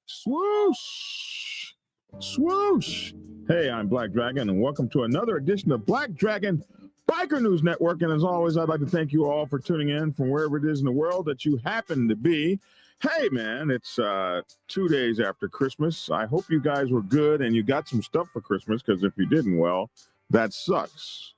Swoosh! Swoosh! Hey, I'm Black Dragon, and welcome to another edition of Black Dragon Biker News Network. And as always, I'd like to thank you all for tuning in from wherever it is in the world that you happen to be. Hey, man, it's 2 days after Christmas. I hope you guys were good and you got some stuff for Christmas, because if you didn't, well, that sucks.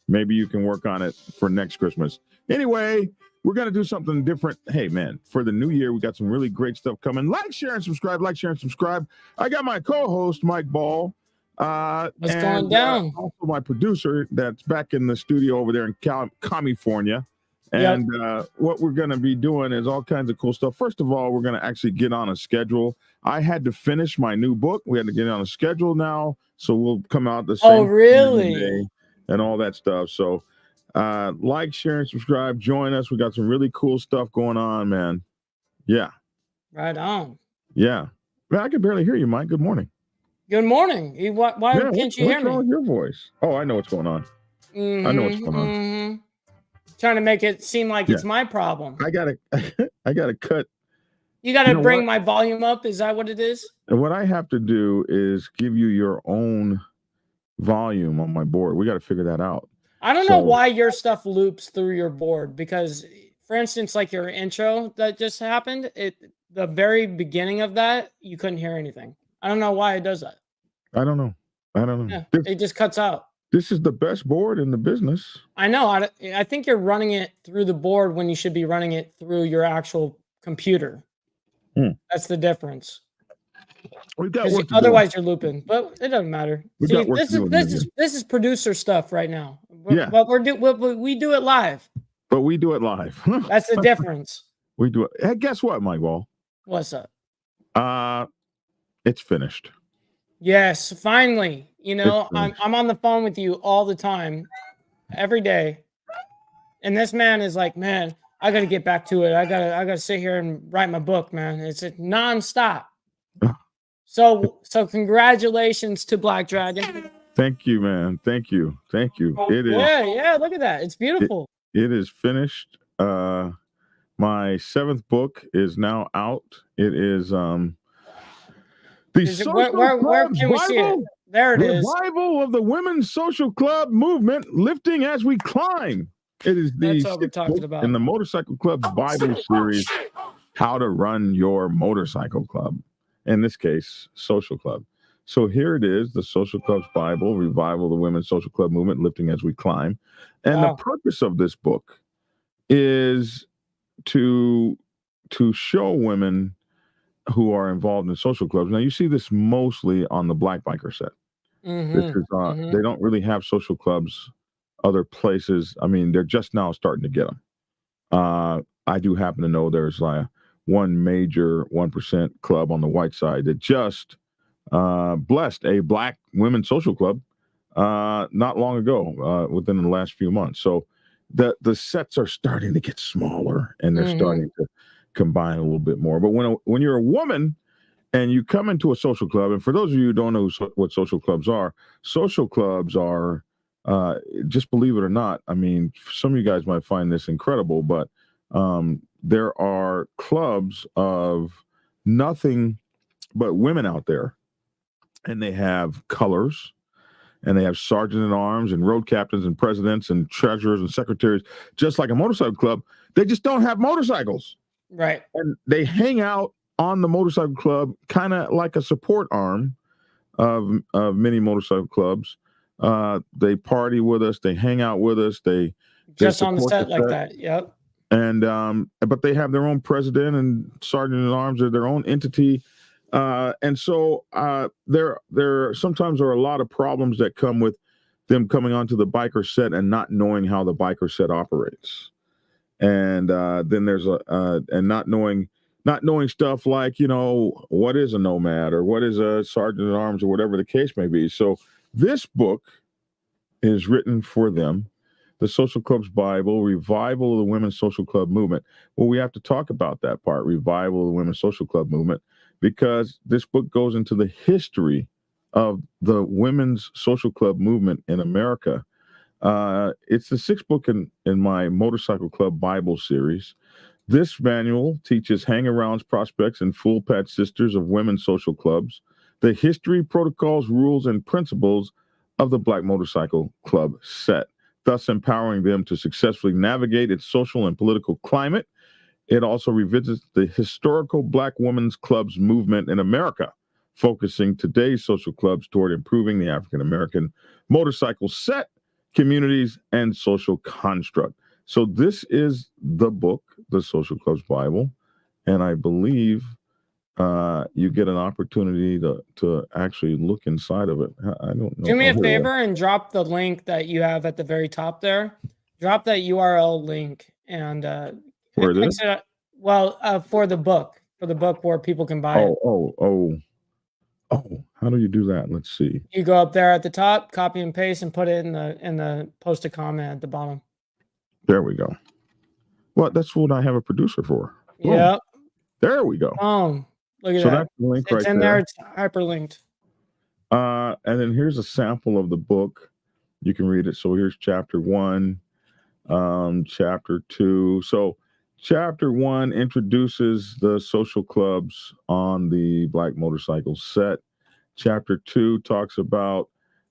Maybe you can work on it for next Christmas. Anyway, we're going to do something different. Hey, man, for the new year, we got some really great stuff coming. Like, share, and subscribe. Like, share, and subscribe. I got my co-host, Mike Ball. What's going down? Also my producer that's back in the studio over there in California. And what we're going to be doing is all kinds of cool stuff. First of all, we're going to actually get on a schedule. I had to finish my new book. We had to get on a schedule now. So we'll come out the same. Oh, really? And all that stuff. So like, share, and subscribe. Join us. We got some really cool stuff going on, man. Yeah. Right on. Yeah. Man, I can barely hear you, Mike. Good morning. Good morning. Why can't you hear me? What's wrong with your voice? Oh, I know what's going on. I know what's going on. Trying to make it seem like it's my problem. I gotta cut. You gotta bring my volume up. Is that what it is? And what I have to do is give you your own volume on my board. We got to figure that out. I don't know why your stuff loops through your board, because, for instance, like your intro that just happened, the very beginning of that, you couldn't hear anything. I don't know why it does that. I don't know. Yeah, it just cuts out. This is the best board in the business. I know. I think you're running it through the board when you should be running it through your actual computer. That's the difference. We've got work to otherwise do. you're looping, but it doesn't matter. We've got work to do. This is producer stuff right now. Yeah. But we do it live. But we do it live. That's the difference. We do it. Hey, guess what, Mike Wall? What's up? It's finished. Yes, finally. You know, I'm on the phone with you all the time, every day. And this man is like, man, I got to get back to it. I gotta sit here and write my book, man. It's nonstop. So congratulations to Black Dragon. Thank you, man. Thank you. It is. Yeah. Look at that. It's beautiful. It is finished. My 7th book is now out. It is where can we see it? There it is. Revival of the Women's Social Club Movement, Lifting as We Climb. It is the 6th book in the Motorcycle Club's Bible series, How to Run Your Motorcycle Club. In this case, Social Club. So here it is, the Social Club's Bible, Revival of the Women's Social Club Movement, Lifting as We Climb. And the purpose of this book is to show women who are involved in social clubs. Now, you see this mostly on the Black Biker set. This is, they don't really have social clubs other places. I mean, they're just now starting to get them. I do happen to know there's one major 1% club on the white side that just blessed a Black women's social club not long ago, within the last few months. So the sets are starting to get smaller, and they're starting to combine a little bit more. But when you're a woman and you come into a social club, and for those of you who don't know what social clubs are just believe it or not, I mean, some of you guys might find this incredible, but there are clubs of nothing but women out there, and they have colors, and they have sergeant at arms and road captains and presidents and treasurers and secretaries, just like a motorcycle club. They just don't have motorcycles. Right. And they hang out on the motorcycle club, kind of like a support arm of many motorcycle clubs. They party with us. They hang out with us. They just on the set like that. Yep. And but they have their own president and sergeant at arms, or their own entity. And so there sometimes are a lot of problems that come with them coming onto the biker set and not knowing how the biker set operates. And then there's and not knowing stuff like, what is a nomad or what is a sergeant at arms or whatever the case may be. So this book is written for them. The Social Club's Bible, Revival of the Women's Social Club Movement. Well, we have to talk about that part, Revival of the Women's Social Club Movement, because this book goes into the history of the women's social club movement in America. It's the sixth book in my Motorcycle Club Bible series. This manual teaches hang-arounds, prospects, and full patch sisters of women's social clubs the history, protocols, rules, and principles of the Black Motorcycle Club set, thus empowering them to successfully navigate its social and political climate. It also revisits the historical Black women's clubs movement in America, focusing today's social clubs toward improving the African American motorcycle set, communities, and social construct. So this is the book, The Social Clubs Bible, and I believe you get an opportunity to actually look inside of it. I don't know. Do me a favor and drop the link that you have at the very top there. Drop that URL link and where it is? For the book where people can buy it. Oh, how do you do that? Let's see. You go up there at the top, copy and paste, and put it in the post a comment at the bottom. There we go. Well, that's what I have a producer for. Yeah. There we go. Look at so that. That's the link it's right in there. It's hyperlinked. And then here's a sample of the book. You can read it. So here's chapter 1, chapter 2. So chapter 1 introduces the social clubs on the Black motorcycle set. Chapter 2 talks about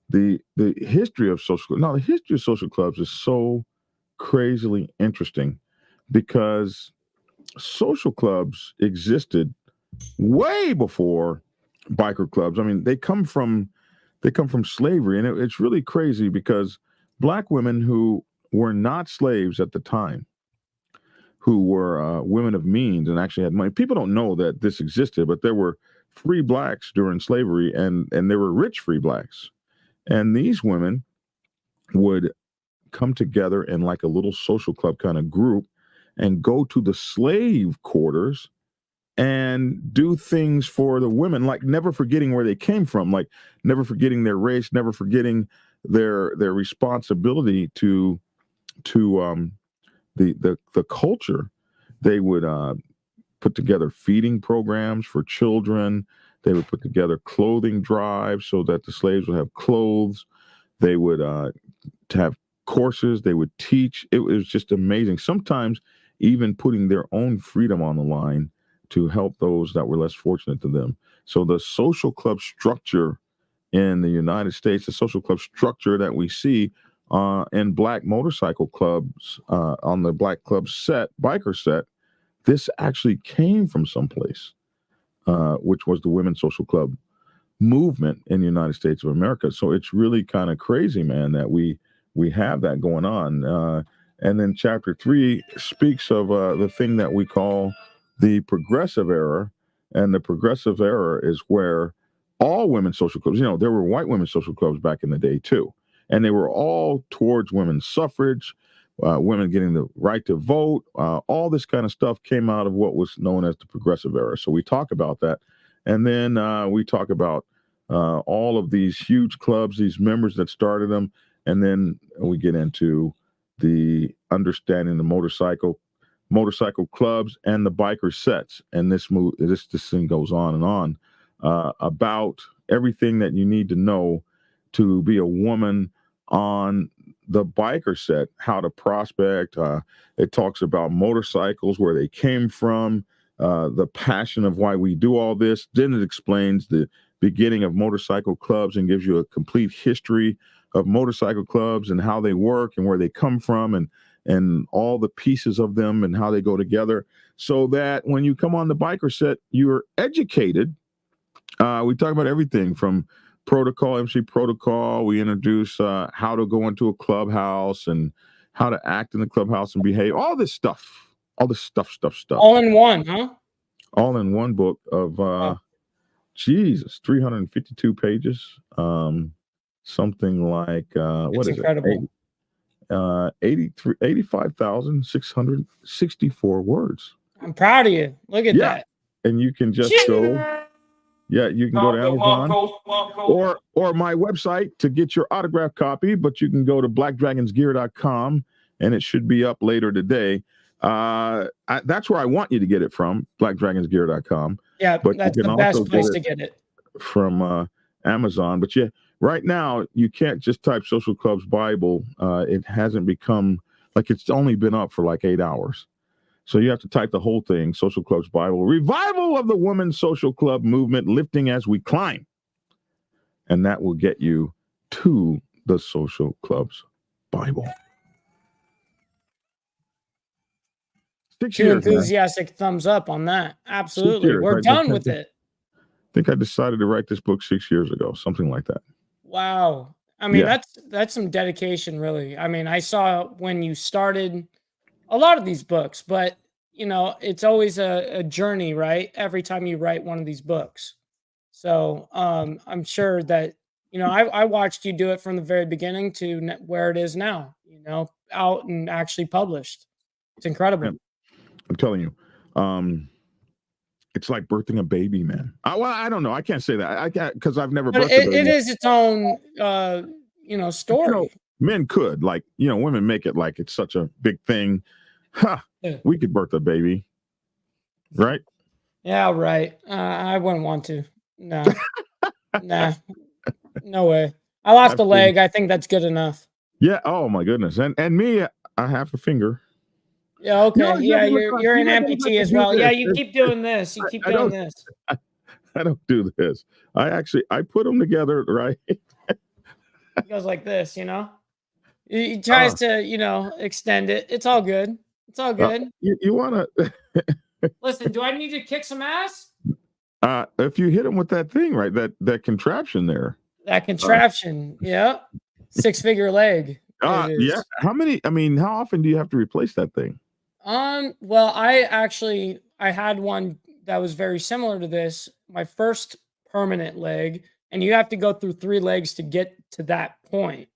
the history of social clubs. Now, the history of social clubs is so crazily interesting because social clubs existed way before biker clubs. I mean, they come from slavery, and it's really crazy because Black women who were not slaves at the time, who were women of means and actually had money. People don't know that this existed, but there were free Blacks during slavery, and there were rich free Blacks, and these women would come together in like a little social club kind of group and go to the slave quarters and do things for the women, like never forgetting where they came from, like never forgetting their race, never forgetting their responsibility to the culture. They would put together feeding programs for children. They would put together clothing drives so that the slaves would have clothes. They would have courses. They would teach. It was just amazing. Sometimes even putting their own freedom on the line to help those that were less fortunate than them. So the social club structure in the United States, the social club structure that we see in Black motorcycle clubs on the Black club set, biker set, this actually came from someplace, which was the Women's Social Club movement in the United States of America. So it's really kind of crazy, man, that we have that going on. And then chapter 3 speaks of the thing that we call the progressive era. And the progressive era is where all women's social clubs, there were white women's social clubs back in the day too. And they were all towards women's suffrage, women getting the right to vote. All this kind of stuff came out of what was known as the progressive era. So we talk about that. And then we talk about all of these huge clubs, these members that started them. And then we get into the understanding the motorcycle clubs and the biker sets. And this thing goes on and on about everything that you need to know to be a woman on the biker set, how to prospect. It talks about motorcycles, where they came from, the passion of why we do all this. Then it explains the beginning of motorcycle clubs and gives you a complete history of motorcycle clubs and how they work and where they come from and all the pieces of them and how they go together, so that when you come on the biker set, you're educated. We talk about everything from protocol, MC protocol. We introduce how to go into a clubhouse and how to act in the clubhouse and behave. All this stuff. All in one, huh? All in one book of, 352 pages. Something like, what is incredible. It? 85,664 words. I'm proud of you. Look at that. And you can just go. Yeah, you can go to Amazon or my website to get your autographed copy, but you can go to blackdragonsgear.com and it should be up later today. That's where I want you to get it from, blackdragonsgear.com. Yeah, but that's the best place to get it. From Amazon. But right now you can't just type Social Club's Bible. It hasn't become like it's only been up for like 8 hours. So you have to type the whole thing, Social Club's Bible, revival of the women's social club movement, lifting as we climb. And that will get you to the Social Club's Bible. 6 years. Enthusiastic thumbs up on that. Absolutely. We're done with it. I think I decided to write this book 6 years ago, something like that. Wow. I mean, that's some dedication, really. I mean, I saw when you started a lot of these books, but it's always a journey, right? Every time you write one of these books. So I'm sure that, I watched you do it from the very beginning to where it is now, out and actually published. It's incredible. I'm telling you, it's like birthing a baby, man. I don't know. I can't say that. I can't, because I've never birthed a baby. It is its own, story. Men could, like, women make it like it's such a big thing. We could birth a baby, right? Yeah, right. I wouldn't want to. No, nah, no way. I lost a leg. I think that's good enough. Yeah. Oh my goodness. And me, I have a finger. Yeah. Okay. You're an amputee as well. Yeah. You keep doing this. You keep doing this. I don't do this. I put them together, right? It goes like this, He tries to, extend it. It's all good. It's all good. You want to listen? Do I need to kick some ass? If you hit him with that thing, right? That contraption there. That contraption. Yeah. 6-figure leg. Yeah. How many? I mean, how often do you have to replace that thing? Well, I had one that was very similar to this. My first permanent leg, and you have to go through 3 legs to get to that point.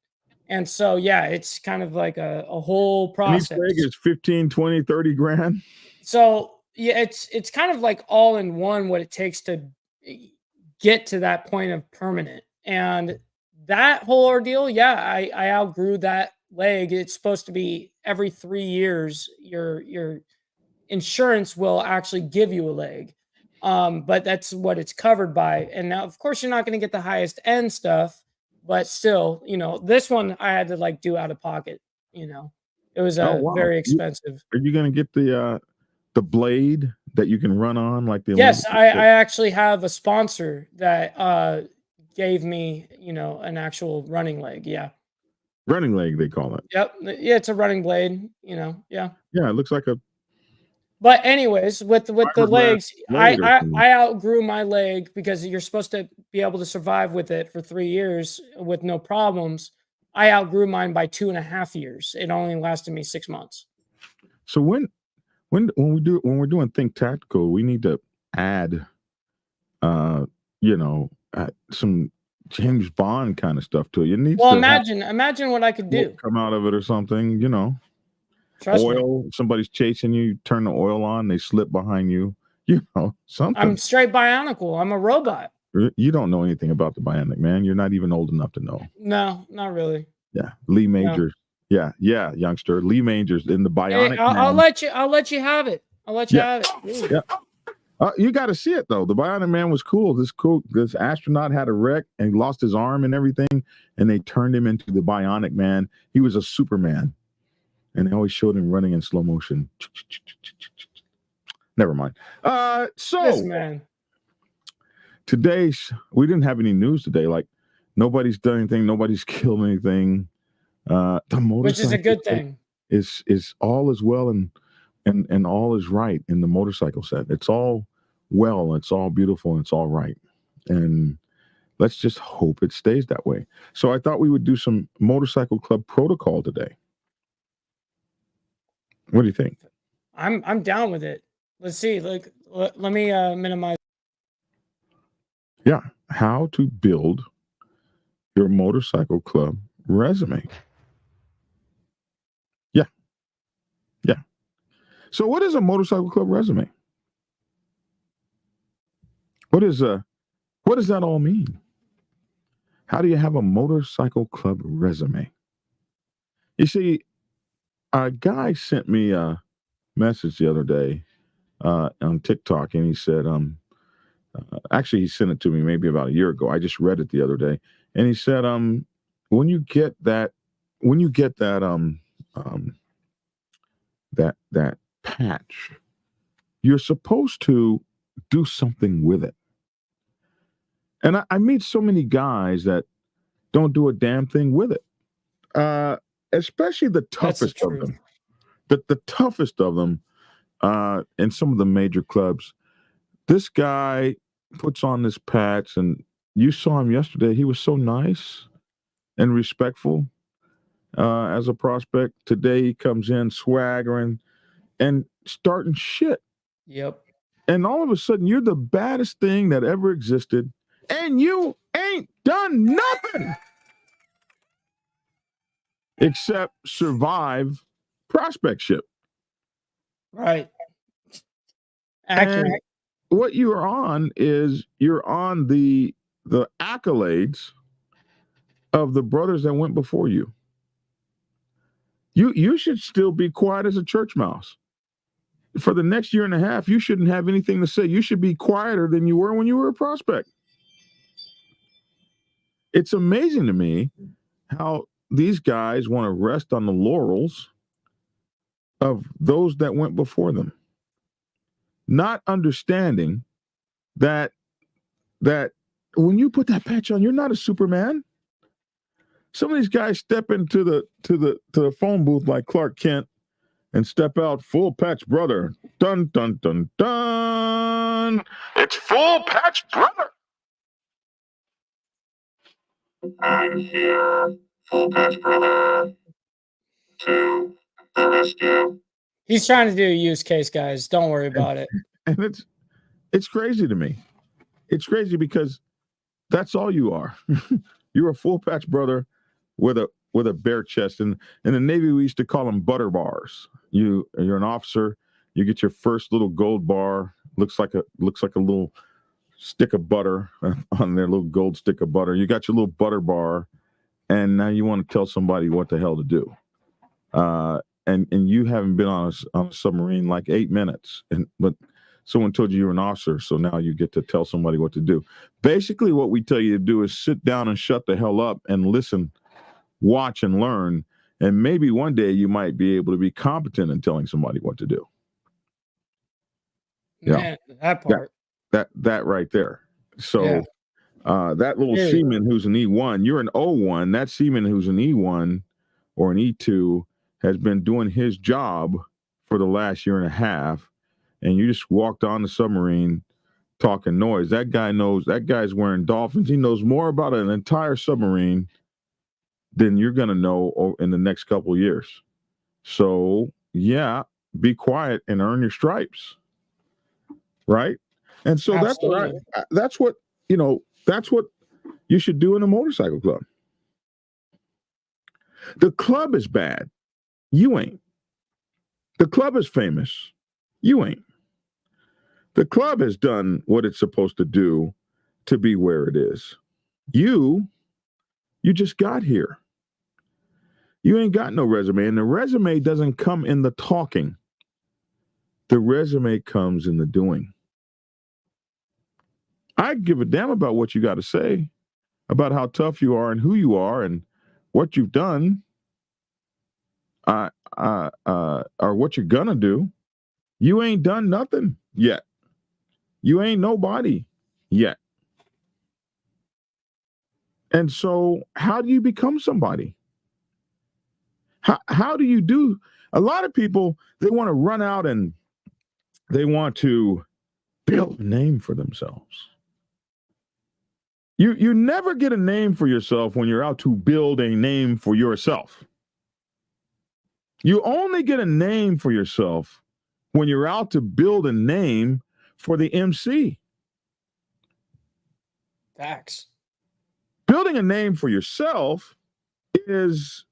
And so, yeah, it's kind of like a whole process. And each leg is 15, 20, 30 grand. So yeah, it's kind of like all in one what it takes to get to that point of permanent. And that whole ordeal, yeah, I outgrew that leg. It's supposed to be every 3 years, your insurance will actually give you a leg. But that's what it's covered by. And now, of course, you're not going to get the highest end stuff, but still, this one I had to like do out of pocket. It was very expensive. Are you going to get the blade that you can run on like the? Yes, I actually have a sponsor that gave me, an actual running leg. Yeah. Running leg, they call it. Yep. Yeah, it's a running blade, Yeah. Yeah, it looks like a. But anyways, with the legs, I outgrew my leg because you're supposed to be able to survive with it for 3 years with no problems. I outgrew mine by 2.5 years. It only lasted me 6 months. So when we're doing Think Tactical, we need to add, some James Bond kind of stuff to it. Imagine what I could do. Come out of it or something, Trust oil. me. Somebody's chasing you. Turn the oil on. They slip behind you. Something. I'm straight bionicle. I'm a robot. You don't know anything about the Bionic Man. You're not even old enough to know. No, not really. Yeah, Lee Majors. No. Yeah, youngster. Lee Majors in the Bionic. Hey, I'll let you have it. I'll let you have it. Ooh. Yeah. You got to see it though. The Bionic Man was cool. This astronaut had a wreck and he lost his arm and everything, and they turned him into the Bionic Man. He was a Superman, and they always showed him running in slow motion. Never mind. Yes, man. We didn't have any news today. Like nobody's done anything. Nobody's killed anything. The motorcycle, which is a good thing. Is all is well and all is right in the motorcycle set. It's all well. It's all beautiful. And it's all right. And let's just hope it stays that way. So I thought we would do some motorcycle club protocol today. What do you think? I'm down with it. Let's see. Let me minimize. Yeah, how to build your motorcycle club resume. Yeah. So what is a motorcycle club resume? What does that all mean? How do you have a motorcycle club resume? You see, a guy sent me a message the other day on TikTok, and he said, actually, he sent it to me maybe about a year ago. I just read it the other day, And he said, when you get that that patch, you're supposed to do something with it. And I meet so many guys that don't do a damn thing with it. Especially the toughest of them. The toughest of them in some of the major clubs. This guy puts on this patch, and you saw him yesterday. He was so nice and respectful as a prospect. Today he comes in swaggering and starting shit. Yep. And all of a sudden, you're the baddest thing that ever existed, and you ain't done nothing except survive prospectship. Right. Accurate. And what you're on is you're on the accolades of the brothers that went before you. You should still be quiet as a church mouse. For the next year and a half, you shouldn't have anything to say. You should be quieter than you were when you were a prospect. It's amazing to me how these guys want to rest on the laurels of those that went before them, not understanding that when you put that patch on, you're not a Superman. Some of these guys step into the phone booth like Clark Kent and step out full patch brother. Dun, dun, dun, dun. It's full patch brother. I'm here, full patch brother, to the rescue. He's trying to do a use case, guys. Don't worry about it. And it's crazy to me. It's crazy because that's all you are. You're a full patch brother with a bare chest. And in the Navy, we used to call them butter bars. You're an officer. You get your first little gold bar. Looks like a little stick of butter on their little gold stick of butter. You got your little butter bar, and now you want to tell somebody what the hell to do. And you haven't been on a submarine like 8 minutes, but someone told you were an officer, so now you get to tell somebody what to do. Basically, what we tell you to do is sit down and shut the hell up and listen, watch and learn, and maybe one day you might be able to be competent in telling somebody what to do. Man, that part. That right there. So that little seaman who's an E1, you're an O1. That seaman who's an E1 or an E2 has been doing his job for the last year and a half, and you just walked on the submarine talking noise. That guy knows. That guy's wearing dolphins. He knows more about an entire submarine than you're going to know in the next couple of years. So, yeah, be quiet and earn your stripes. Right? And so that's what you should do in a motorcycle club. The club is bad. You ain't. The club is famous. You ain't. The club has done what it's supposed to do to be where it is. You just got here. You ain't got no resume, and the resume doesn't come in the talking. The resume comes in the doing. I give a damn about what you got to say, about how tough you are and who you are and what you've done, or what you're gonna do. You ain't done nothing yet. You ain't nobody yet. And so how do you become somebody? How do you do? A lot of people, they want to run out and they want to build a name for themselves. You never get a name for yourself when you're out to build a name for yourself. You only get a name for yourself when you're out to build a name for the MC. Facts. Building a name for yourself is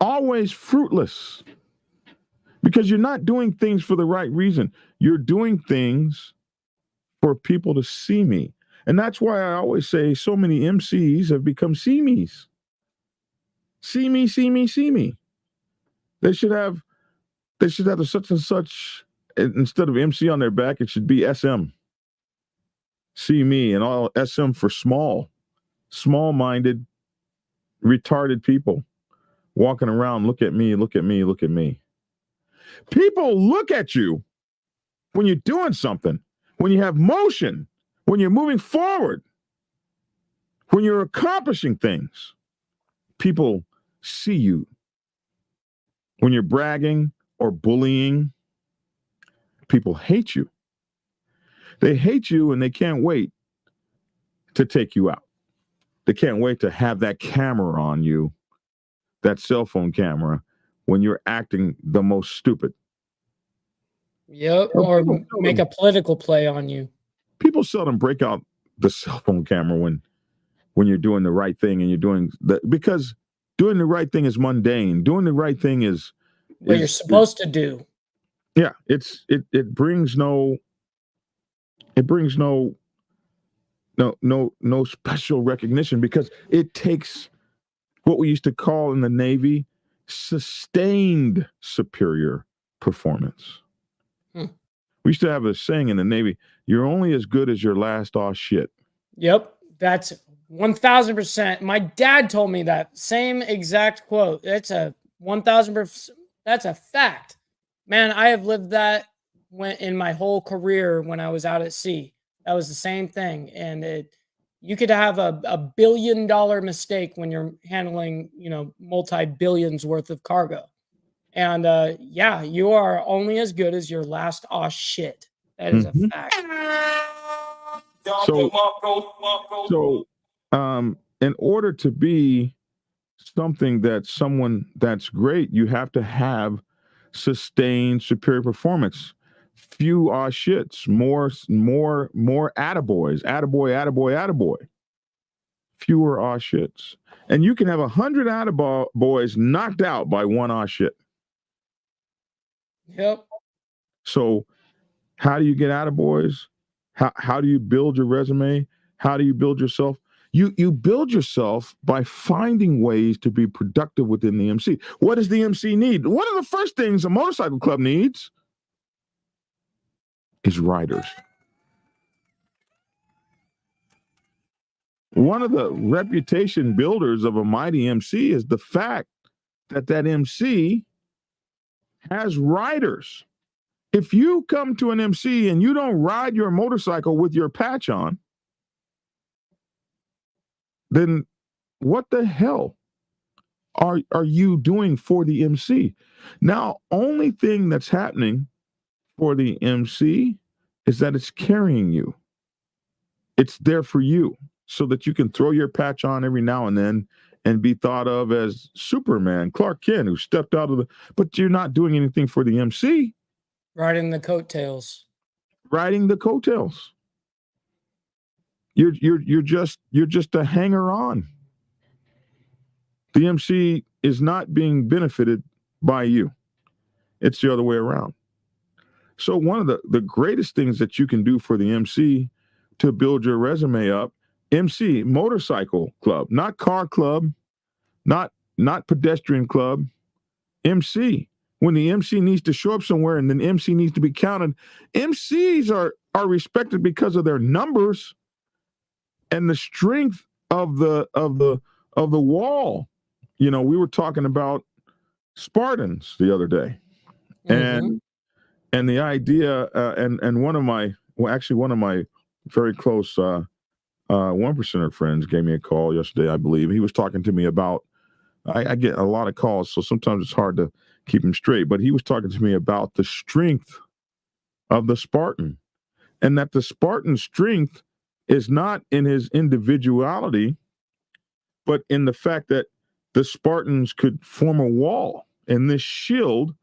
always fruitless because you're not doing things for the right reason. You're doing things for people to see me. And that's why I always say so many MCs have become see-me's. See me, see me, see me. They should have the such and such, instead of MC on their back, it should be SM. see me and all SM for small-minded, retarded people walking around. Look at me, look at me, look at me. People look at you when you're doing something, when you have motion, when you're moving forward, when you're accomplishing things. People see you. When you're bragging or bullying, people hate you. They hate you and they can't wait to take you out. They can't wait to have that camera on you, that cell phone camera, when you're acting the most stupid. Yep, or make a political play on you. People seldom break out the cell phone camera when you're doing the right thing and you're doing because doing the right thing is mundane. Doing the right thing is what you're supposed to do. Yeah, it brings no special recognition because it takes what we used to call in the Navy sustained superior performance. We used to have a saying in the Navy, you're only as good as your last aw shit. Yep, that's 1,000%. My dad told me that same exact quote. That's a 1,000%. That's a fact. Man, I have lived that in my whole career when I was out at sea. That was the same thing. And you could have a $1 billion mistake when you're handling, multi-billions worth of cargo. And yeah, you are only as good as your last aw shit. That is a fact. So, in order to be something someone that's great, you have to have sustained superior performance. Few aw shits, more attaboys, attaboy. Fewer aw shits. And you can have 100 attaboys knocked out by one aw shit. Yep. So how do you get attaboys? How do you build your resume? How do you build yourself? You build yourself by finding ways to be productive within the MC. What does the MC need? One of the first things a motorcycle club needs is riders. One of the reputation builders of a mighty MC is the fact that MC has riders. If you come to an MC and you don't ride your motorcycle with your patch on, then what the hell are you doing for the MC? Now, only thing that's happening for the MC is that it's carrying you. It's there for you so that you can throw your patch on every now and then and be thought of as Superman, Clark Kent, who stepped out of but you're not doing anything for the MC. Riding the coattails. You're just a hanger on. The MC is not being benefited by you. It's the other way around. So one of the greatest things that you can do for the MC to build your resume up, MC, motorcycle club, not car club, not pedestrian club, MC. When the MC needs to show up somewhere and then MC needs to be counted, MCs are respected because of their numbers and the strength of the wall. We were talking about Spartans the other day, and the idea and one of my very close 1%er friends gave me a call yesterday, I believe. He was talking to me about. I get a lot of calls, so sometimes it's hard to keep him straight. But he was talking to me about the strength of the Spartan, and that the Spartan strength is not in his individuality, but in the fact that the Spartans could form a wall and this shield,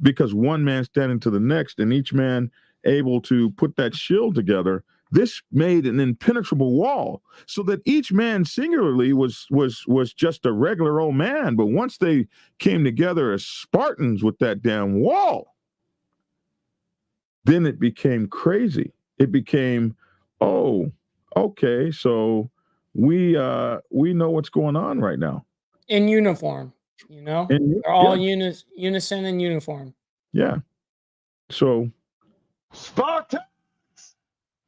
because one man standing to the next and each man able to put that shield together. This made an impenetrable wall so that each man singularly was just a regular old man. But once they came together as Spartans with that damn wall, then it became crazy. It became, oh, okay, so we know what's going on right now. In uniform, they're all unison in uniform. Yeah. So Spartans,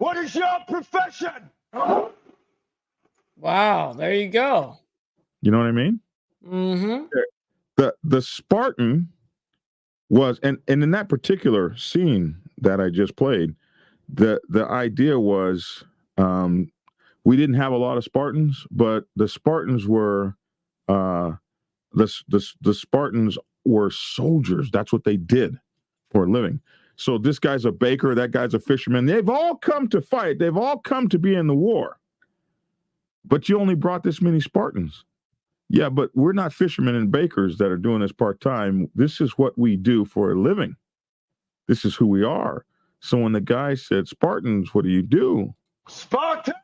What is your profession? Wow, there you go. You know what I mean? Mm-hmm. The Spartan was, and in that particular scene that I just played, the idea was, we didn't have a lot of Spartans, but the Spartans were the Spartans were soldiers. That's what they did for a living. So this guy's a baker, that guy's a fisherman. They've all come to fight. They've all come to be in the war. But you only brought this many Spartans. Yeah, but we're not fishermen and bakers that are doing this part-time. This is what we do for a living. This is who we are. So when the guy said, Spartans, what do you do? Spartans,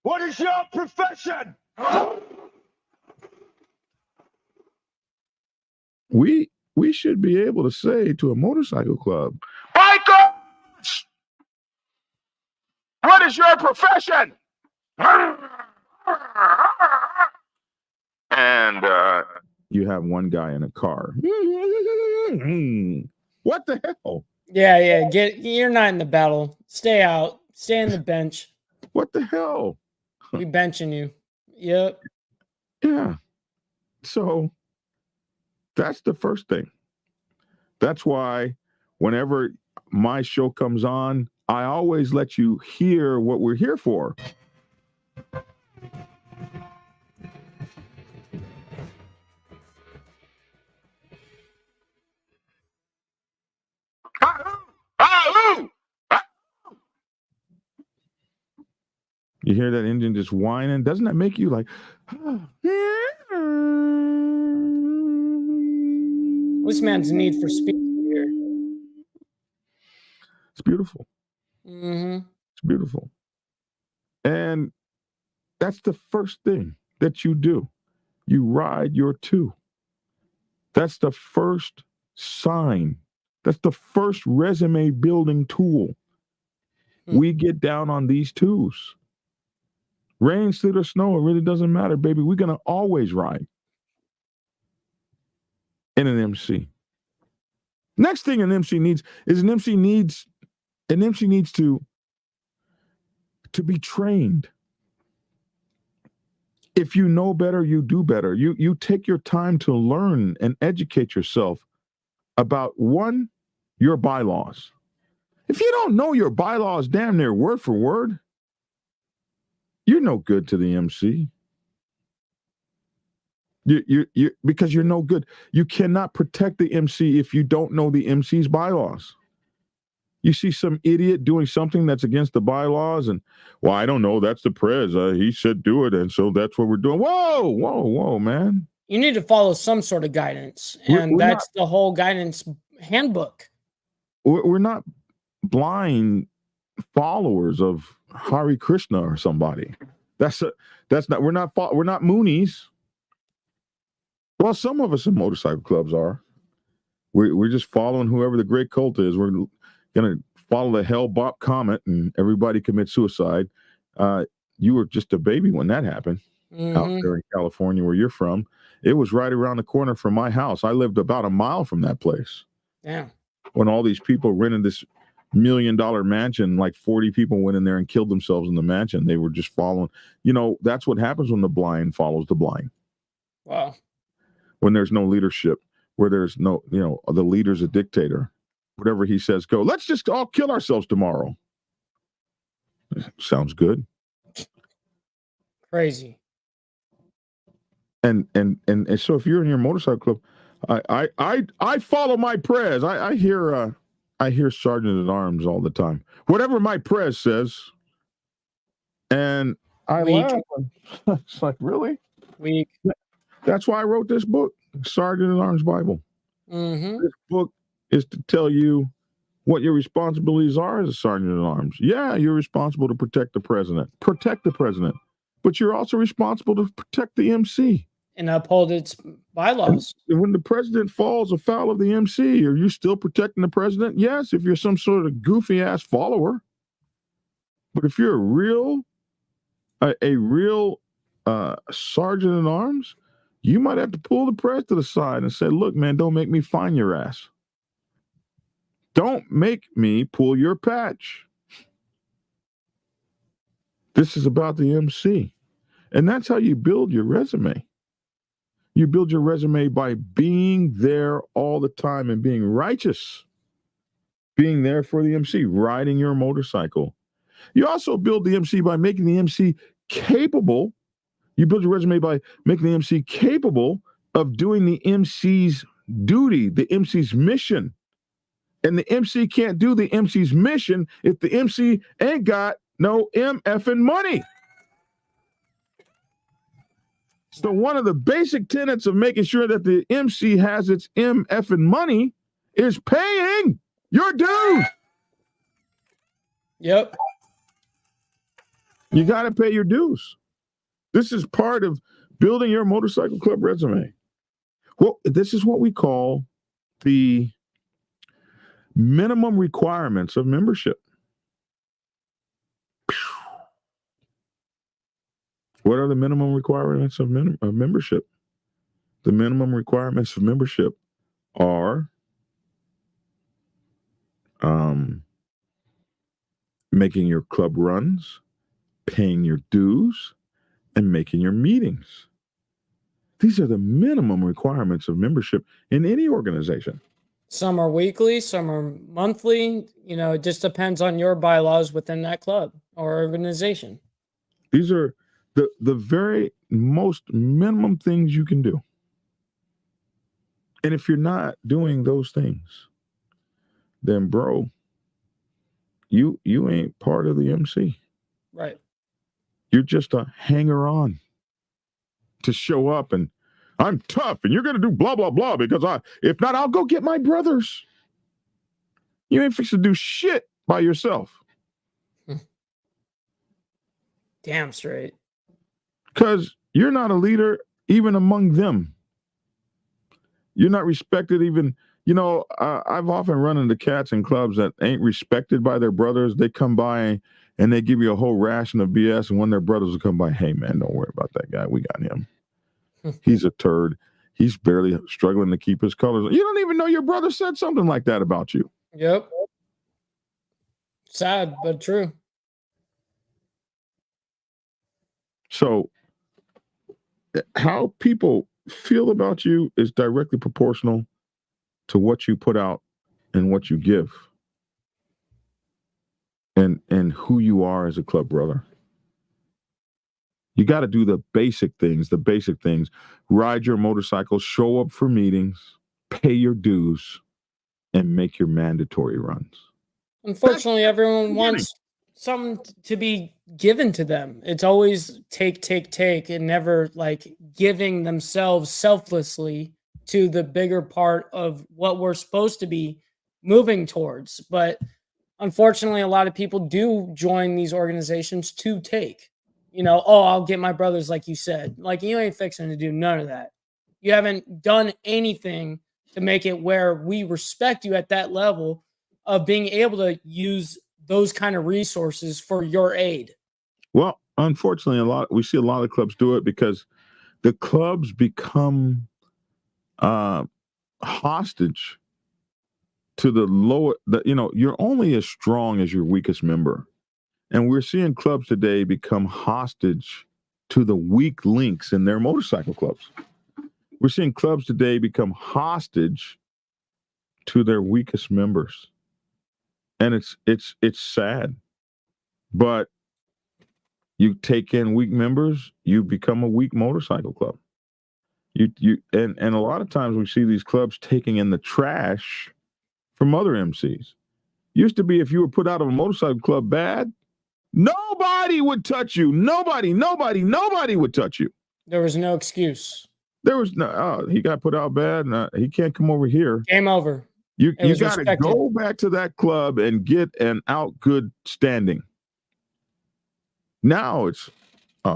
what is your profession? We should be able to say to a motorcycle club, bikers, what is your profession? And you have one guy in a car. What the hell? Yeah. You're not in the battle. Stay out. Stay in the bench. What the hell? We benching you. Yep. Yeah. So that's the first thing. That's why whenever my show comes on, I always let you hear what we're here for. You hear that engine just whining? Doesn't that make you like, This man's need for speed here. It's beautiful. Mm-hmm. It's beautiful. And that's the first thing that you do. You ride your two. That's the first sign. That's the first resume building tool. We get down on these twos. Rain, sleet, or snow, it really doesn't matter, baby. We're going to always ride in an MC. Next thing an MC needs is an MC needs to be trained. If you know better, you do better. You take your time to learn and educate yourself about, one, your bylaws. If you don't know your bylaws damn near word for word, you're no good to the MC. You because you're no good. You cannot protect the MC if you don't know the MC's bylaws. You see some idiot doing something that's against the bylaws, and, well, I don't know, that's the prez. He said do it, and so that's what we're doing. Whoa, man. You need to follow some sort of guidance, and that's the whole guidance handbook. We're not blind followers of Hare Krishna or somebody. We're not Moonies. Well, some of us in motorcycle clubs are. We're just following whoever the great cult is. We're gonna follow the Hale-Bopp comet and everybody commit suicide. You were just a baby when that happened. Out there in California where you're from. It was right around the corner from my house. I lived about a mile from that place. Yeah. When all these people rented this $1 million mansion, like 40 people went in there and killed themselves in the mansion. They were just following. That's what happens when the blind follows the blind. Wow. When there's no leadership, where there's no, the leader's a dictator. Whatever he says, go. Let's just all kill ourselves tomorrow. Sounds good. Crazy. And so if you're in your motorcycle club, I follow my prez. I hear Sergeant at Arms all the time. Whatever my prez says, and I laugh. It's like, really? Weak. That's why I wrote this book, Sergeant at Arms Bible. This book is to tell you what your responsibilities are as a Sergeant at Arms. Yeah, you're responsible to protect the president. Protect the president. But you're also responsible to protect the MC. And uphold its bylaws. And when the president falls afoul of the MC, are you still protecting the president? Yes, if you're some sort of goofy ass follower. But if you're a real sergeant at arms, you might have to pull the press to the side and say, look, man, don't make me find your ass. Don't make me pull your patch. This is about the MC. And that's how you build your resume. You build your resume by being there all the time and being righteous, being there for the MC, riding your motorcycle. You also build the MC by making the MC capable. You build your resume by making the MC capable of doing the MC's duty, the MC's mission. And the MC can't do the MC's mission if the MC ain't got no MFing money. So one of the basic tenets of making sure that the MC has its MFing money is paying your dues. Yep. You got to pay your dues. This is part of building your motorcycle club resume. Well, this is what we call the minimum requirements of membership. What are the minimum requirements of membership? The minimum requirements of membership are making your club runs, paying your dues, and making your meetings. These are the minimum requirements of membership in any organization. Some are weekly, some are monthly. You know, it just depends on your bylaws within that club or organization. These are the very most minimum things you can do. And if you're not doing those things, then bro, you ain't part of the MC. Right. You're just a hanger-on to show up and I'm tough and you're going to do blah, blah, blah because if not, I'll go get my brothers. You ain't fixing to do shit by yourself. Damn straight. Because you're not a leader even among them. You're not respected even. You know, I've often run into cats in clubs that ain't respected by their brothers. They come by and they give you a whole ration of BS. And when their brothers will come by, hey, man, don't worry about that guy. We got him. He's a turd. He's barely struggling to keep his colors. You don't even know your brother said something like that about you. Yep. Sad, but true. So how people feel about you is directly proportional to what you put out and what you give and who you are as a club brother. You got to do the basic things, ride your motorcycle, show up for meetings, pay your dues, and make your mandatory runs. Unfortunately, everyone wants something to be given to them. It's always take, and never like giving themselves selflessly to the bigger part of what we're supposed to be moving towards. But unfortunately, a lot of people do join these organizations to take. You know, oh, I'll get my brothers, like you said. Like, you ain't fixing to do none of that. You haven't done anything to make it where we respect you at that level of being able to use those kind of resources for your aid. Well, unfortunately, we see a lot of clubs do it because the clubs become hostage to the lower. You're only as strong as your weakest member. And we're seeing clubs today become hostage to the weak links in their motorcycle clubs. We're seeing clubs today become hostage to their weakest members. And it's sad. But you take in weak members, you become a weak motorcycle club. And a lot of times we see these clubs taking in the trash from other MCs. Used to be if you were put out of a motorcycle club bad, nobody would touch you. Nobody would touch you. There was no excuse. There was no, he got put out bad. He can't come over here. Game over. You got to go back to that club and get an out good standing. Now it's,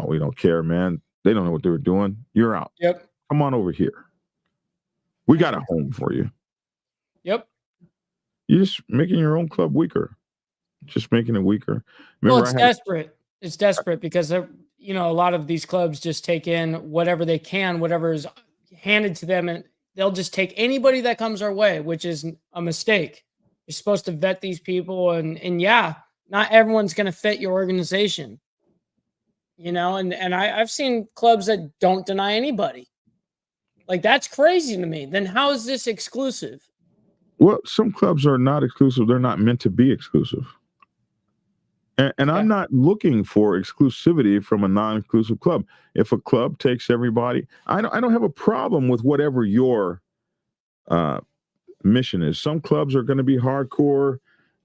we don't care, man. They don't know what they were doing. You're out. Yep. Come on over here. We got a home for you. Yep. You're just making your own club weaker. Just making it weaker. Remember, it's desperate. It's desperate because a lot of these clubs just take in whatever they can, whatever is handed to them, and they'll just take anybody that comes our way, which is a mistake. You're supposed to vet these people, and yeah, not everyone's going to fit your organization. you know, and I've seen clubs that don't deny anybody. Like, that's crazy to me. Then how is this exclusive? Well, some clubs are not exclusive. They're not meant to be exclusive. And I'm not looking for exclusivity from a non-exclusive club. If a club takes everybody, I don't have a problem with whatever your mission is. Some clubs are going to be hardcore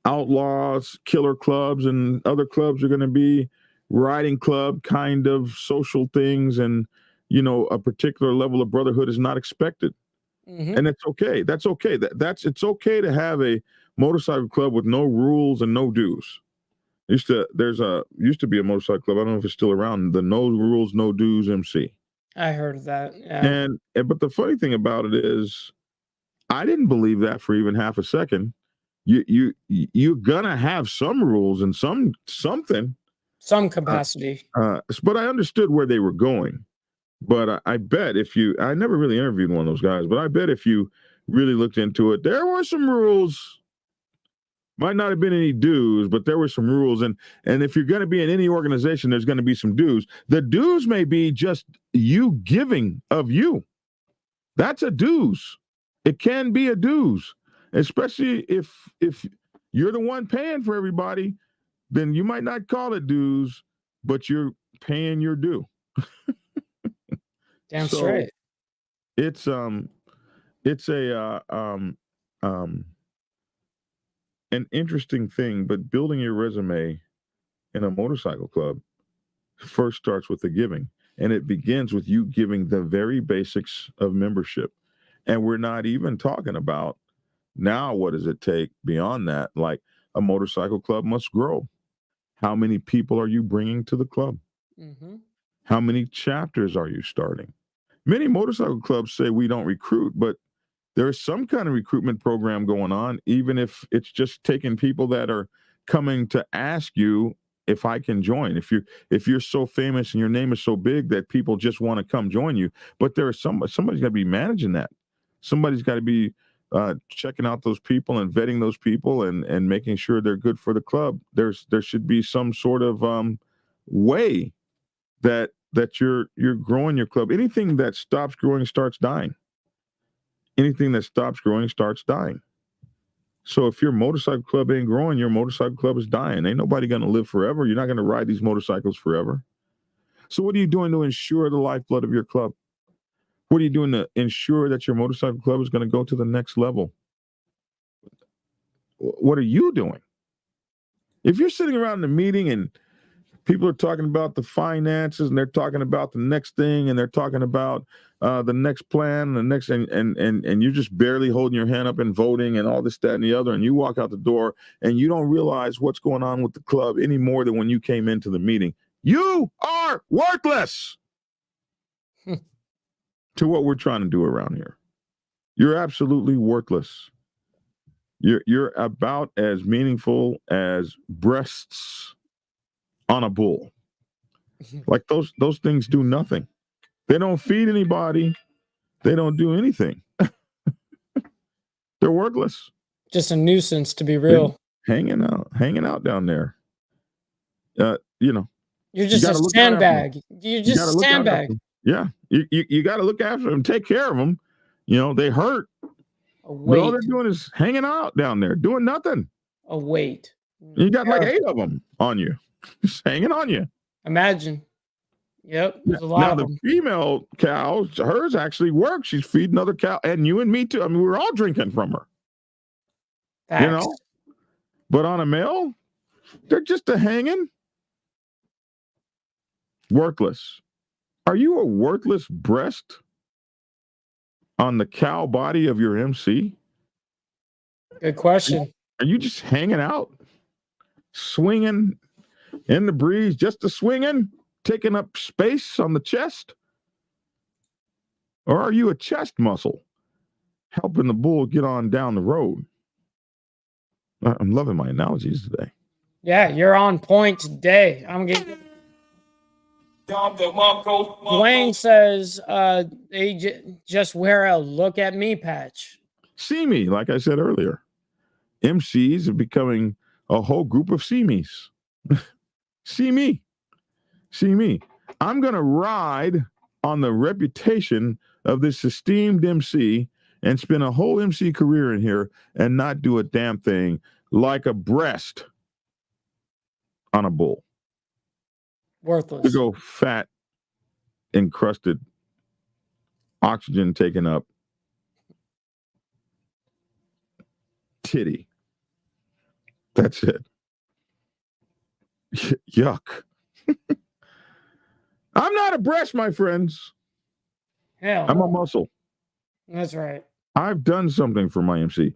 outlaws, killer clubs, and other clubs are going to be riding club kind of social things, and a particular level of brotherhood is not expected. And it's okay. That's okay. It's okay to have a motorcycle club with no rules and no dues. Used to be a motorcycle club. I don't know if it's still around. The No Rules, No Dues MC. I heard of that. Yeah. But the funny thing about it is, I didn't believe that for even half a second. You're gonna have some rules and some capacity. But I understood where they were going. But I bet I never really interviewed one of those guys, but I bet if you really looked into it, there were some rules. Might not have been any dues, but there were some rules. And if you're going to be in any organization, there's going to be some dues. The dues may be just you giving of you. That's a dues. It can be a dues, especially if you're the one paying for everybody, then you might not call it dues, but you're paying your due. Damn straight. It's an interesting thing, but building your resume in a motorcycle club first starts with the giving, and it begins with you giving the very basics of membership. And we're not even talking about now what does it take beyond that. Like, a motorcycle club must grow. How many people are you bringing to the club? How many chapters are you starting? Many motorcycle clubs say we don't recruit, but there's some kind of recruitment program going on, even if it's just taking people that are coming to ask you if I can join. If you're so famous and your name is so big that people just want to come join you, but there is somebody's got to be managing that. Somebody's got to be checking out those people and vetting those people and making sure they're good for the club. There should be some sort of way that you're growing your club. Anything that stops growing starts dying. Anything that stops growing starts dying. So if your motorcycle club ain't growing, your motorcycle club is dying. Ain't nobody going to live forever. You're not going to ride these motorcycles forever. So what are you doing to ensure the lifeblood of your club? What are you doing to ensure that your motorcycle club is going to go to the next level? What are you doing? If you're sitting around in a meeting and people are talking about the finances and they're talking about the next thing and they're talking about the next plan, the next, and you're just barely holding your hand up and voting and all this, that, and the other, and you walk out the door and you don't realize what's going on with the club any more than when you came into the meeting. You are worthless to what we're trying to do around here. You're absolutely worthless. You're about as meaningful as breasts on a bull. Like those things do nothing. They don't feed anybody. They don't do anything. They're worthless. Just a nuisance, to be real. They're hanging out down there. You're just a sandbag. You're just a sandbag. Yeah, you got to look after them, take care of them. They hurt. But all they're doing is hanging out down there, doing nothing. A weight. You got like 8 of them on you, just hanging on you. Imagine. Yep. There's a lot now of the them. female cow, hers actually works. She's feeding other cow, and you and me too. I mean, we're all drinking from her. Facts. But on a male, they're just a hanging. Worthless. Are you a worthless breast on the cow body of your MC? Good question. Are you just hanging out, swinging in the breeze, just a swinging, taking up space on the chest? Or are you a chest muscle, helping the bull get on down the road? I'm loving my analogies today. Yeah, you're on point today. I'm getting. Dwayne says they just wear a look at me patch. See me, like I said earlier. MCs are becoming a whole group of see me's. See me. See me. I'm going to ride on the reputation of this esteemed MC and spend a whole MC career in here and not do a damn thing like a breast on a bull. Worthless. To go fat, encrusted, oxygen taken up, titty. That's it. Yuck. I'm not a breast, my friends. Hell, I'm a muscle. That's right. I've done something for my MC.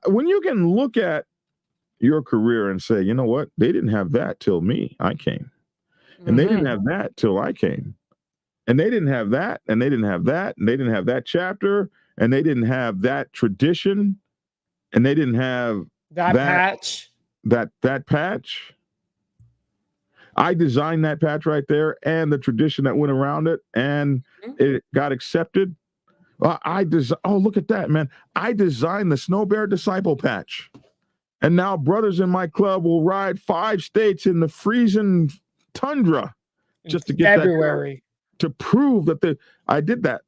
When you can look at your career and say, you know what? They didn't have that till me. I came. And they didn't have that till I came. And they didn't have that. And they didn't have that. And they didn't have that chapter. And they didn't have that tradition. And they didn't have that patch. That patch. I designed that patch right there and the tradition that went around it, and it got accepted. Oh, look at that, man. I designed the Snow Bear Disciple patch. And now brothers in my club will ride 5 states in the freezing tundra just to get February to prove that I did that.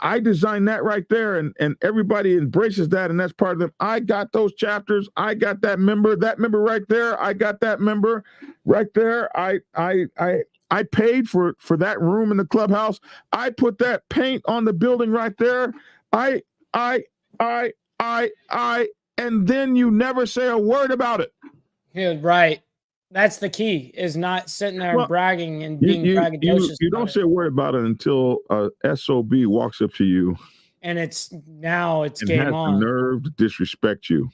I designed that right there, and everybody embraces that, and that's part of them. I got those chapters. I got that member right there. I got that member right there. I paid for that room in the clubhouse. I put that paint on the building right there. And then you never say a word about it. Yeah, right. That's the key, is not sitting there and bragging and being braggadocious. You don't say a word about it until a SOB walks up to you. And it's game on. The nerve to disrespect you.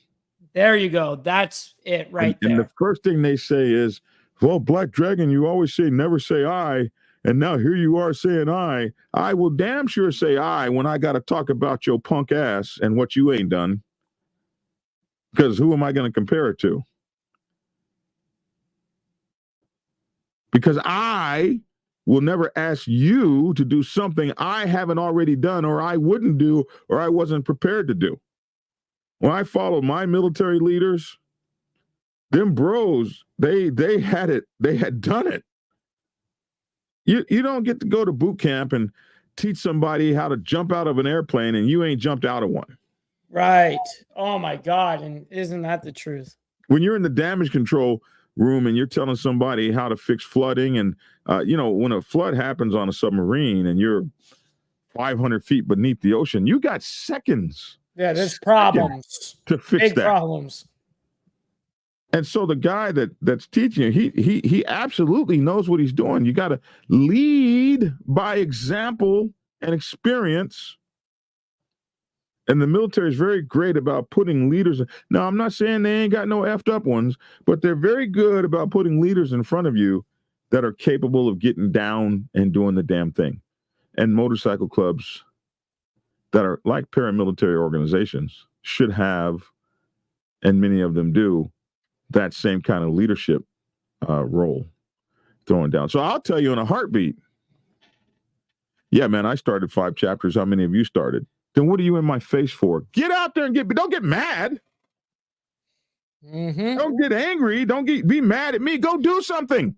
There you go. That's it there. And the first thing they say is, well, Black Dragon, you always say never say I. And now here you are saying I. I will damn sure say I when I got to talk about your punk ass and what you ain't done. Because who am I going to compare it to? Because I will never ask you to do something I haven't already done, or I wouldn't do, or I wasn't prepared to do. When I followed my military leaders, them bros, they had it. They had done it. You don't get to go to boot camp and teach somebody how to jump out of an airplane and you ain't jumped out of one. Right. Oh, my God. And isn't that the truth? When you're in the damage control room and you're telling somebody how to fix flooding, and when a flood happens on a submarine and you're 500 feet beneath the ocean, you got seconds. Yeah, there's problems to fix big that. Problems. And so the guy that's teaching you, he absolutely knows what he's doing. You got to lead by example and experience. And the military is very great about putting leaders. Now, I'm not saying they ain't got no effed up ones, but they're very good about putting leaders in front of you that are capable of getting down and doing the damn thing. And motorcycle clubs that are like paramilitary organizations should have, and many of them do, that same kind of leadership role throwing down. So I'll tell you in a heartbeat. Yeah, man, I started 5 chapters. How many of you started? Then what are you in my face for? Get out there and don't get mad. Mm-hmm. Don't get angry. Don't be mad at me. Go do something.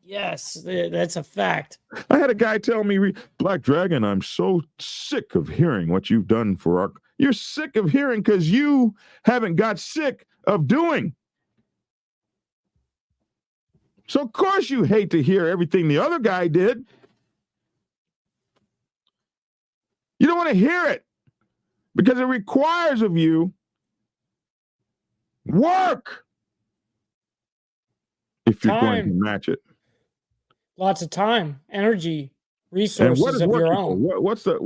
Yes, that's a fact. I had a guy tell me, Black Dragon, I'm so sick of hearing what you've done for our... You're sick of hearing because you haven't got sick of doing. So of course you hate to hear everything the other guy did. You don't want to hear it because it requires of you work if you're going to match it. Lots of time, energy, resources of your own. What's the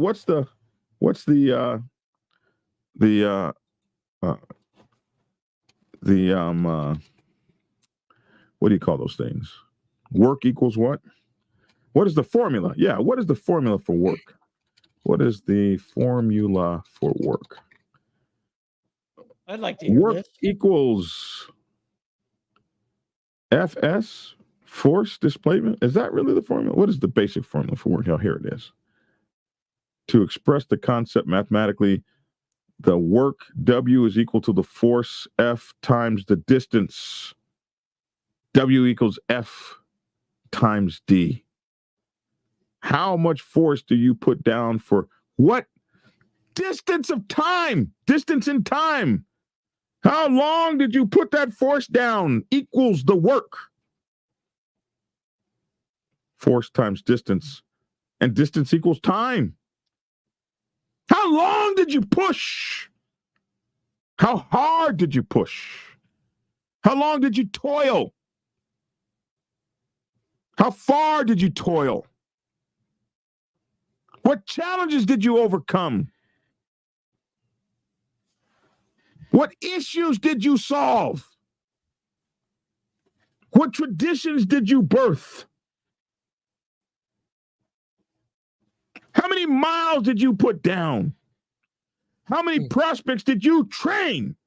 what do you call those things? Work equals what? What is the formula? Yeah, what is the formula for work? What is the formula for work? I'd like to hear work this. Equals FS, force displacement. Is that really the formula? What is the basic formula for work? Oh, here it is. To express the concept mathematically, the work W is equal to the force F times the distance W equals F times D. How much force do you put down for what distance of time? Distance in time. How long did you put that force down equals the work. Force times distance, and distance equals time. How long did you push? How hard did you push? How long did you toil? How far did you toil? What challenges did you overcome? What issues did you solve? What traditions did you birth? How many miles did you put down? How many prospects did you train?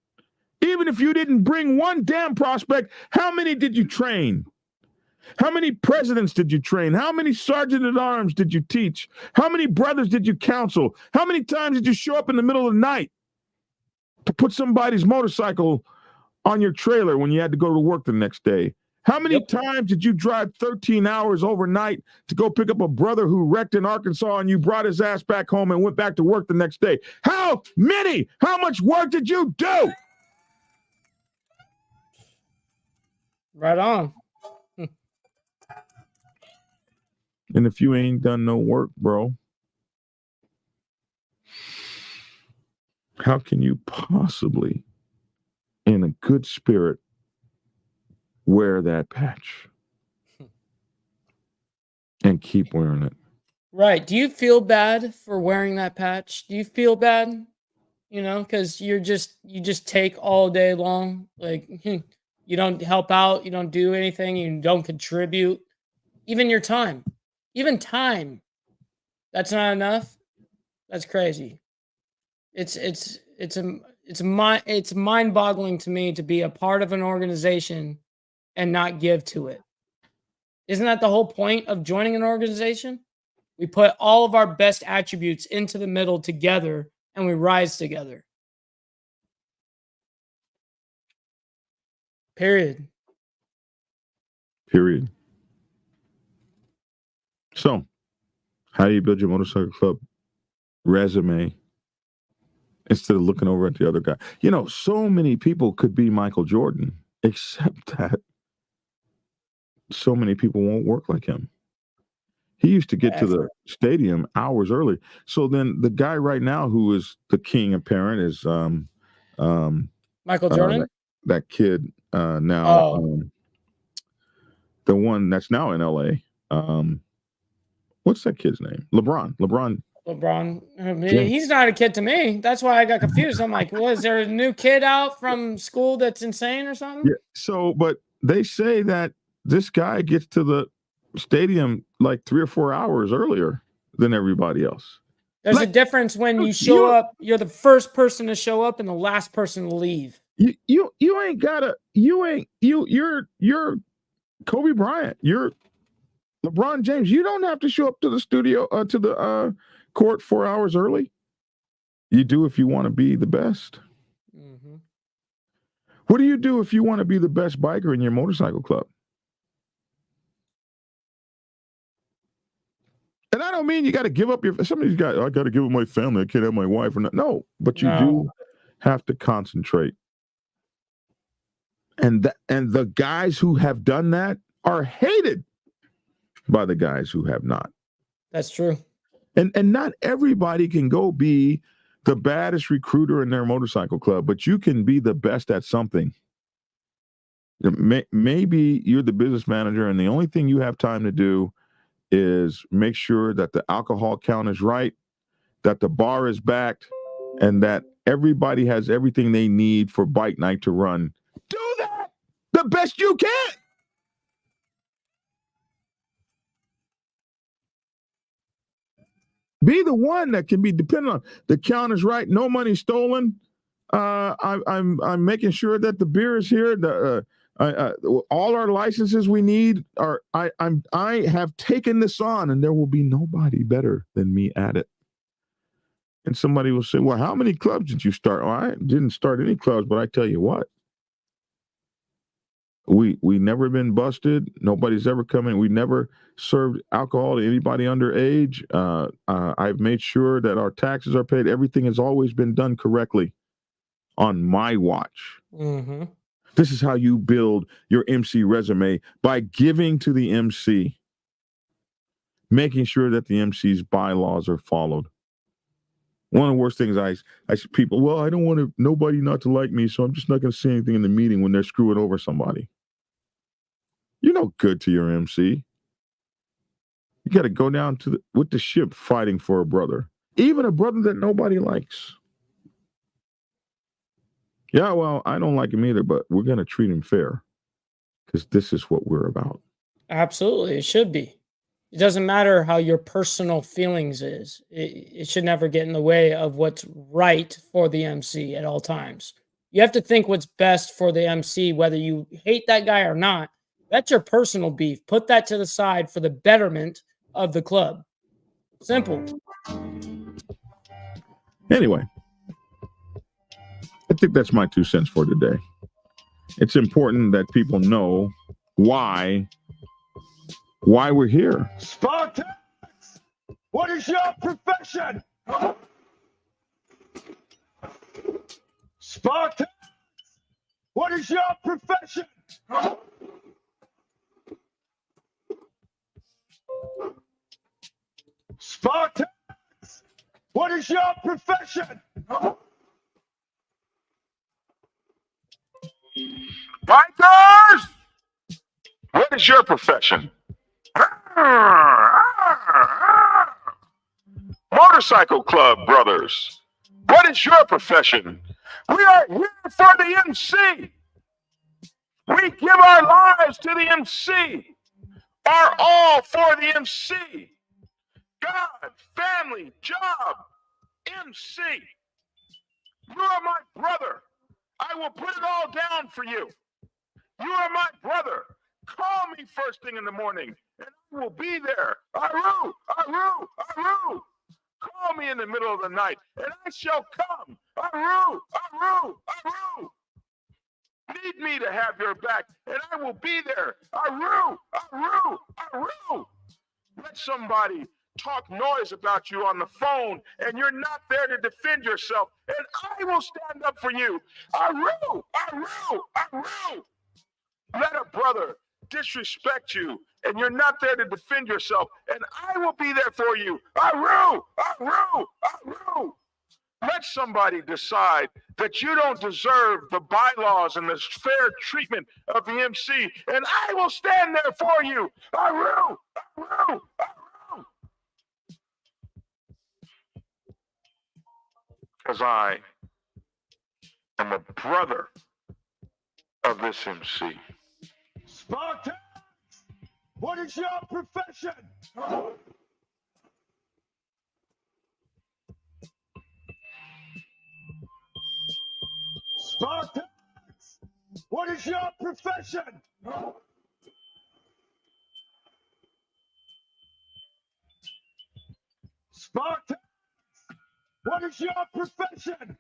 Even if you didn't bring one damn prospect, how many did you train? How many presidents did you train? How many sergeant at arms did you teach? How many brothers did you counsel? How many times did you show up in the middle of the night to put somebody's motorcycle on your trailer when you had to go to work the next day? How many times did you drive 13 hours overnight to go pick up a brother who wrecked in Arkansas and you brought his ass back home and went back to work the next day? How many? How much work did you do? Right on. And if you ain't done no work, bro, how can you possibly, in a good spirit, wear that patch and keep wearing it? Right. Do you feel bad for wearing that patch? Do you feel bad? You know, because you just take all day long. Like, you don't help out. You don't do anything. You don't contribute. Even your time. Even time. That's not enough. That's crazy. It's mind-boggling to me to be a part of an organization and not give to it. Isn't that the whole point of joining an organization? We put all of our best attributes into the middle together and we rise together. Period. So, how do you build your motorcycle club resume instead of looking over at the other guy? You know, so many people could be Michael Jordan, except that so many people won't work like him. He used to get to the stadium hours early. So then the guy right now who is the king apparent is Michael Jordan? That kid now, the one that's now in LA. What's that kid's name? LeBron. I mean, he's not a kid to me. That's why I got confused. I'm like, well, is there a new kid out from school that's insane or something? Yeah. So, but they say that this guy gets to the stadium like 3 or 4 hours earlier than everybody else. There's a difference when you show up. You're the first person to show up and the last person to leave. You ain't gotta. You're Kobe Bryant. You're LeBron James. You don't have to show up to the studio to the court 4 hours early. You do if you want to be the best. Mm-hmm. What do you do if you want to be the best biker in your motorcycle club? And I don't mean you got to give up somebody's got, I got to give up my family. I can't have my wife or not. No, but you do have to concentrate. And the guys who have done that are hated by the guys who have not. That's true. And not everybody can go be the baddest recruiter in their motorcycle club, but you can be the best at something. Maybe you're the business manager and the only thing you have time to do is make sure that the alcohol count is right, that the bar is backed, and that everybody has everything they need for bike night to run. Do that the best you can. Be the one that can be dependent on. The count is right. No money stolen. I'm making sure that the beer is here. All our licenses we need are. I have taken this on, and there will be nobody better than me at it. And somebody will say, "Well, how many clubs did you start?" Well, I didn't start any clubs, but I tell you what, We never been busted. Nobody's ever come in. We never served alcohol to anybody underage. I've made sure that our taxes are paid. Everything has always been done correctly on my watch. Mm-hmm. This is how you build your MC resume, by giving to the MC, making sure that the MC's bylaws are followed. One of the worst things I see people, well, I don't want nobody not to like me, so I'm just not going to say anything in the meeting when they're screwing over somebody. You're no good to your MC. You got to go down with the ship fighting for a brother, even a brother that nobody likes. Yeah, well, I don't like him either, but we're going to treat him fair because this is what we're about. Absolutely. It should be. It doesn't matter how your personal feelings is. It should never get in the way of what's right for the MC at all times. You have to think what's best for the MC, whether you hate that guy or not. That's your personal beef. Put that to the side for the betterment of the club. Simple. Anyway, I think that's my 2 cents for today. It's important that people know why we're here. Spartans, what is your profession? Spartans, what is your profession? Spartans, what is your profession? Bikers, what is your profession? Motorcycle Club brothers, what is your profession? We are here for the MC. We give our lives to the MC, are all for the MC. God, family, job, MC. You are my brother. I will put it all down for you. You are my brother. Call me first thing in the morning, and I will be there. Aru, Aru, Aru. Call me in the middle of the night, and I shall come. Aru, Aru, Aru. Need me to have your back, and I will be there. Aru, Aru, Aru. Let somebody talk noise about you on the phone, and you're not there to defend yourself, and I will stand up for you. Aru, Aru, Aru. Let a brother disrespect you, and you're not there to defend yourself, and I will be there for you. Aru, Aru, Aru. Let somebody decide that you don't deserve the bylaws and the fair treatment of the MC, and I will stand there for you. Aru, Aru, Aru. Because I am a brother of this MC. Spartans, what is your profession? Spartans, what is your profession? Spartans, what is your profession?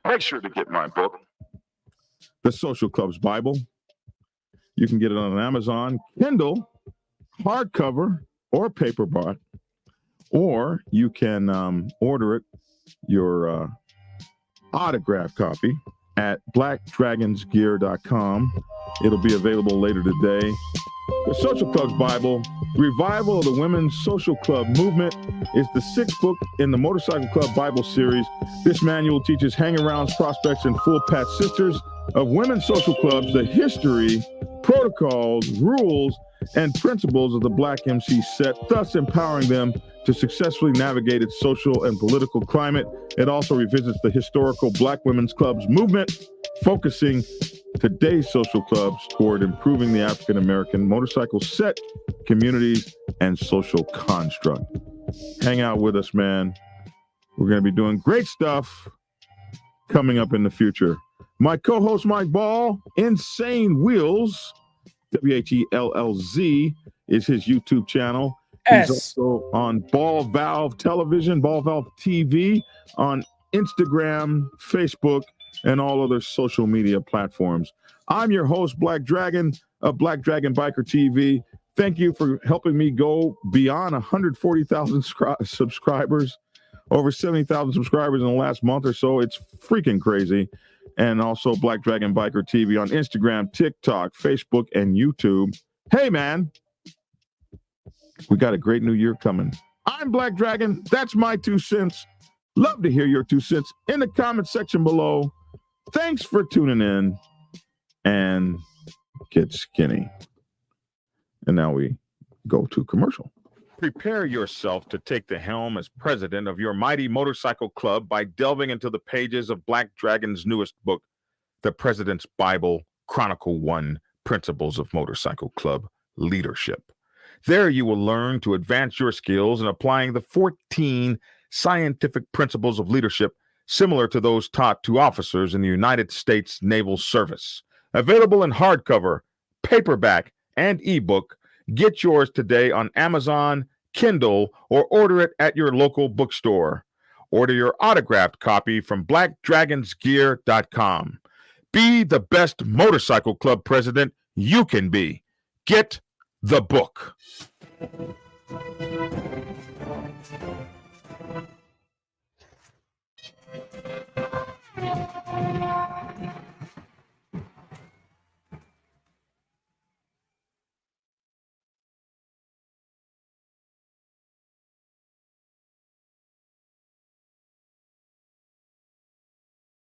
Make sure to get my book, The Social Club's Bible. You can get it on Amazon, Kindle, hardcover, or paperback, or you can order it, your autograph copy, at blackdragonsgear.com. It'll be available later today. The Social Club's Bible, Revival of the Women's Social Club Movement, is the 6th book in the Motorcycle Club Bible series. This manual teaches hang-arounds, prospects, and full-patch sisters of women's social clubs the history, protocols, rules, and principles of the Black MC set, thus empowering them to successfully navigate its social and political climate. It also revisits the historical Black women's clubs movement, focusing today's social clubs toward improving the African American motorcycle set, communities, and social construct. Hang out with us, man. We're going to be doing great stuff coming up in the future. My co-host, Mike Ball, Insane Wheels, WHELLZ, is his YouTube channel. He's also on Ball Valve Television, Ball Valve TV, on Instagram, Facebook, and all other social media platforms. I'm your host, Black Dragon of Black Dragon Biker TV. Thank you for helping me go beyond 140,000 subscribers, over 70,000 subscribers in the last month or so. It's freaking crazy. And also Black Dragon Biker TV on Instagram, TikTok, Facebook, and YouTube. Hey, man, we got a great new year coming. I'm Black Dragon. That's my 2 cents. Love to hear your 2 cents in the comment section below. Thanks for tuning in, and get skinny. And now we go to commercial. Prepare yourself to take the helm as president of your mighty motorcycle club by delving into the pages of Black Dragon's newest book, The President's Bible, Chronicle 1, Principles of Motorcycle Club Leadership. There you will learn to advance your skills in applying the 14 scientific principles of leadership similar to those taught to officers in the United States Naval Service. Available in hardcover, paperback, and ebook. Get yours today on Amazon, Kindle, or order it at your local bookstore. Order your autographed copy from blackdragonsgear.com. Be the best motorcycle club president you can be. Get the book.